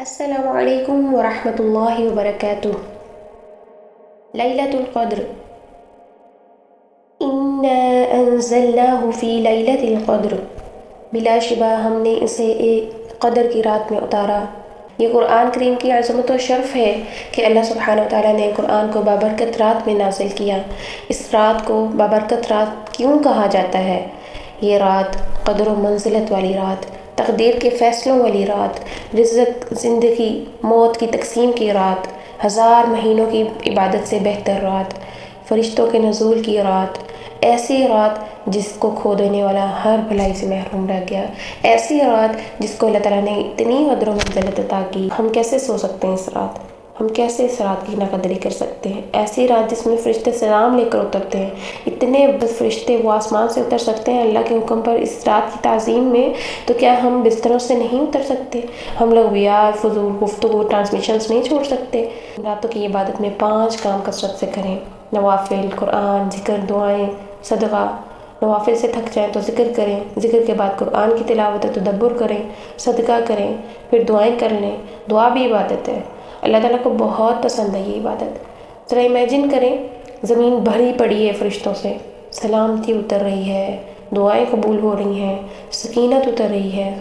السلام علیکم ورحمۃ اللہ وبرکاتہ۔ لیلۃ القدر، انا انزلناہ فی لیلۃ القدر، بلا شبہ ہم نے اسے ایک قدر کی رات میں اتارا۔ یہ قرآن کریم کی عظمت و شرف ہے کہ اللہ سبحانہ وتعالیٰ نے قرآن کو بابرکت رات میں نازل کیا۔ اس رات کو بابرکت رات کیوں کہا جاتا ہے؟ یہ رات قدر و منزلت والی رات، تقدیر کے فیصلوں والی رات، رزق، زندگی، موت کی تقسیم کی رات، 1000 مہینوں کی عبادت سے بہتر رات، فرشتوں کے نزول کی رات، ایسی رات جس کو کھو دینے والا ہر بھلائی سے محروم رہ گیا، ایسی رات جس کو اللہ تعالیٰ نے اتنی قدر و منزلت عطا کی۔ ہم کیسے سو سکتے ہیں اس رات؟ ہم کیسے اس رات کی ناقدری کر سکتے ہیں؟ ایسی رات جس میں فرشتے سلام لے کر اترتے ہیں، اتنے فرشتے وہ آسمان سے اتر سکتے ہیں اللہ کے حکم پر اس رات کی تعظیم میں، تو کیا ہم بستروں سے نہیں اتر سکتے؟ ہم لوگ بیار فضول گفتگو ٹرانسمیشنز نہیں چھوڑ سکتے؟ راتوں کی عبادت میں 5 کام کثرت سے کریں: نوافل، قرآن، ذکر، دعائیں، صدقہ۔ نوافل سے تھک جائیں تو ذکر کریں، ذکر کے بعد قرآن کی تلاوت و تدبر کریں، صدقہ کریں، پھر دعائیں کر لیں۔ دعا بھی عبادت ہے، اللہ تعالیٰ کو بہت پسند ہے یہ عبادت۔ ذرا امیجن کریں، زمین بھری پڑی ہے فرشتوں سے، سلامتی اتر رہی ہے، دعائیں قبول ہو رہی ہیں، سکینت اتر رہی ہے،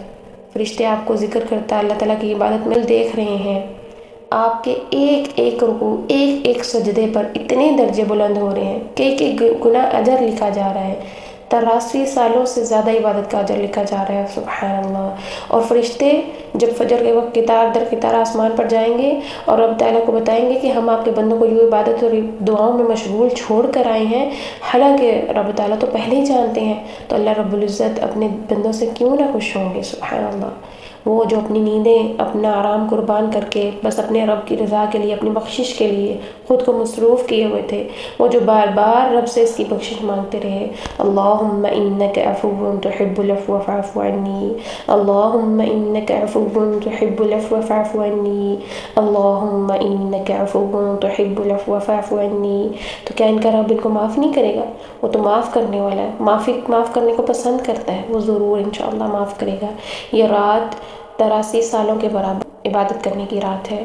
فرشتے آپ کو ذکر کرتا اللہ تعالیٰ کی عبادت میں دیکھ رہے ہیں۔ آپ کے ایک ایک رکوع، ایک ایک سجدے پر اتنے درجے بلند ہو رہے ہیں کہ ایک ایک گناہ اجر لکھا جا رہا ہے، 83 سالوں سے زیادہ عبادت کا اجر لکھا جا رہا ہے، سبحان اللہ۔ اور فرشتے جب فجر کے وقت قطار در قطار آسمان پر جائیں گے اور رب تعالیٰ کو بتائیں گے کہ ہم آپ کے بندوں کو یہ عبادت اور دعاؤں میں مشغول چھوڑ کر آئے ہیں، حالانکہ رب تعالیٰ تو پہلے ہی جانتے ہیں، تو اللہ رب العزت اپنے بندوں سے کیوں نہ خوش ہوں گے؟ سبحان اللہ۔ وہ جو اپنی نیندیں، اپنا آرام قربان کر کے بس اپنے رب کی رضا کے لیے، اپنی بخشش کے لیے خود کو مصروف کیے ہوئے تھے، وہ جو بار بار رب سے اس کی بخشش مانگتے رہے: اللہم انک عفو تحب العفو فاعف عنی، اللہم انک عفو تحب العفو فاعف عنی، اللہم انک عفو تحب العفو فاعف عنی۔ تو کیا ان کا رب ان کو معاف نہیں کرے گا؟ وہ تو معاف کرنے والا ہے، معاف کرنے کو پسند کرتا ہے، وہ ضرور انشاءاللہ معاف کرے گا۔ یہ رات 83 سالوں کے برابر عبادت کرنے کی رات ہے۔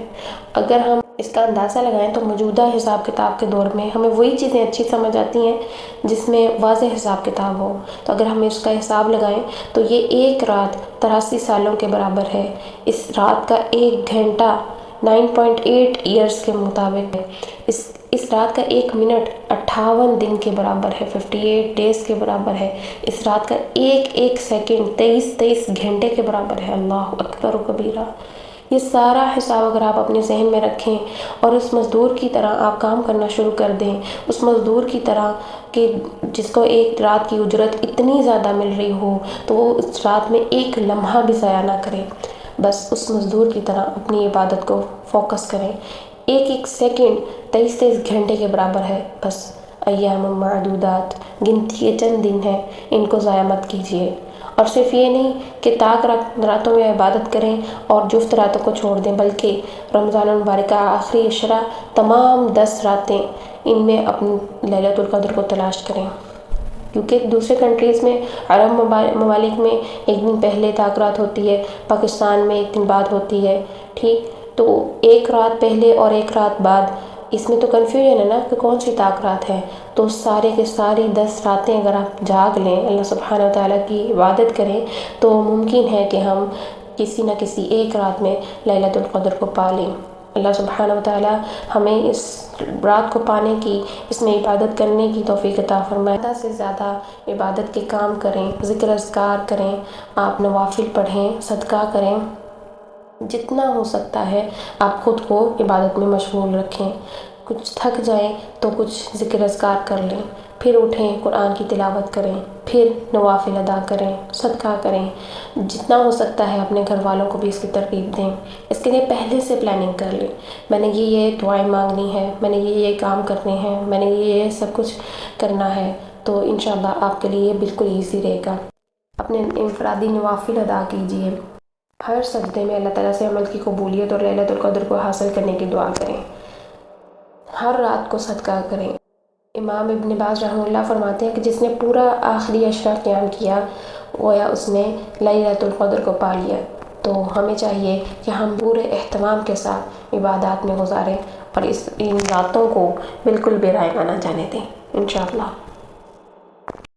اگر ہم اس کا اندازہ لگائیں تو موجودہ حساب کتاب کے دور میں ہمیں وہی چیزیں اچھی سمجھ آتی ہیں جس میں واضح حساب کتاب ہو، تو اگر ہم اس کا حساب لگائیں تو یہ ایک رات 83 سالوں کے برابر ہے۔ اس رات کا 1 گھنٹہ 9.8 ایئرز کے مطابق ہے۔ اس رات کا 1 منٹ 58 دن کے برابر ہے، 58 ڈیز کے برابر ہے۔ اس رات کا ایک سیکنڈ 23 گھنٹے کے برابر ہے۔ اللہ اکبر و کبیرہ۔ یہ سارا حساب اگر آپ اپنے ذہن میں رکھیں اور اس مزدور کی طرح آپ کام کرنا شروع کر دیں، اس مزدور کی طرح کہ جس کو ایک رات کی اجرت اتنی زیادہ مل رہی ہو، تو وہ اس رات میں ایک لمحہ بھی ضائع نہ کرے، بس اس مزدور کی طرح اپنی عبادت کو فوکس کریں۔ ایک سیکنڈ 23 گھنٹے کے برابر ہے، بس ایام معدودات، گنتی کے چند دن ہیں، ان کو ضائع مت کیجیے۔ اور صرف یہ نہیں کہ طاق راتوں میں عبادت کریں اور جفت راتوں کو چھوڑ دیں، بلکہ رمضان المبارک کا آخری عشرہ، تمام 10 راتیں، ان میں اپنی لیلۃ القدر کو تلاش کریں، کیونکہ دوسرے کنٹریز میں، عرب ممالک میں 1 دن پہلے طاق رات ہوتی ہے، پاکستان میں 1 دن بعد ہوتی ہے، ٹھیک؟ تو 1 رات پہلے اور 1 رات بعد، اس میں تو کنفیوژن ہے نا کہ کون سی طاق رات ہے۔ تو سارے کے ساری 10 راتیں اگر آپ جاگ لیں، اللہ سبحانہ وتعالیٰ کی عبادت کریں، تو ممکن ہے کہ ہم کسی نہ کسی ایک رات میں لیلۃ القدر کو پا لیں۔ اللہ سبحانہ وتعالیٰ ہمیں اس رات کو پانے کی، اس میں عبادت کرنے کی توفیق عطا فرمائے۔ زیادہ سے زیادہ عبادت کے کام کریں، ذکر اذکار کریں، آپ نوافل پڑھیں، صدقہ کریں، جتنا ہو سکتا ہے آپ خود کو عبادت میں مشغول رکھیں۔ کچھ تھک جائیں تو کچھ ذکر اذکار کر لیں، پھر اٹھیں، قرآن کی تلاوت کریں، پھر نوافل ادا کریں، صدقہ کریں، جتنا ہو سکتا ہے اپنے گھر والوں کو بھی اس کی ترغیب دیں۔ اس کے لیے پہلے سے پلاننگ کر لیں، میں نے یہ دعائیں مانگنی ہے، میں نے یہ کام کرنے ہیں، میں نے یہ سب کچھ کرنا ہے، تو انشاءاللہ آپ کے لیے بالکل ایزی رہے گا۔ اپنے انفرادی نوافل ادا کیجیے، ہر سجدے میں اللہ تعالیٰ سے عمل کی قبولیت اور لیلۃ القدر کو حاصل کرنے کی دعا کریں، ہر رات کو صدقہ کریں۔ امام ابن باز رحمہ اللہ فرماتے ہیں کہ جس نے پورا آخری عشرہ قیام کیا، گویا اس نے لیلۃ القدر کو پا لیا۔ تو ہمیں چاہیے کہ ہم پورے اہتمام کے ساتھ عبادات میں گزاریں اور ان راتوں کو بالکل بے رائگاں نہ جانے دیں انشاءاللہ۔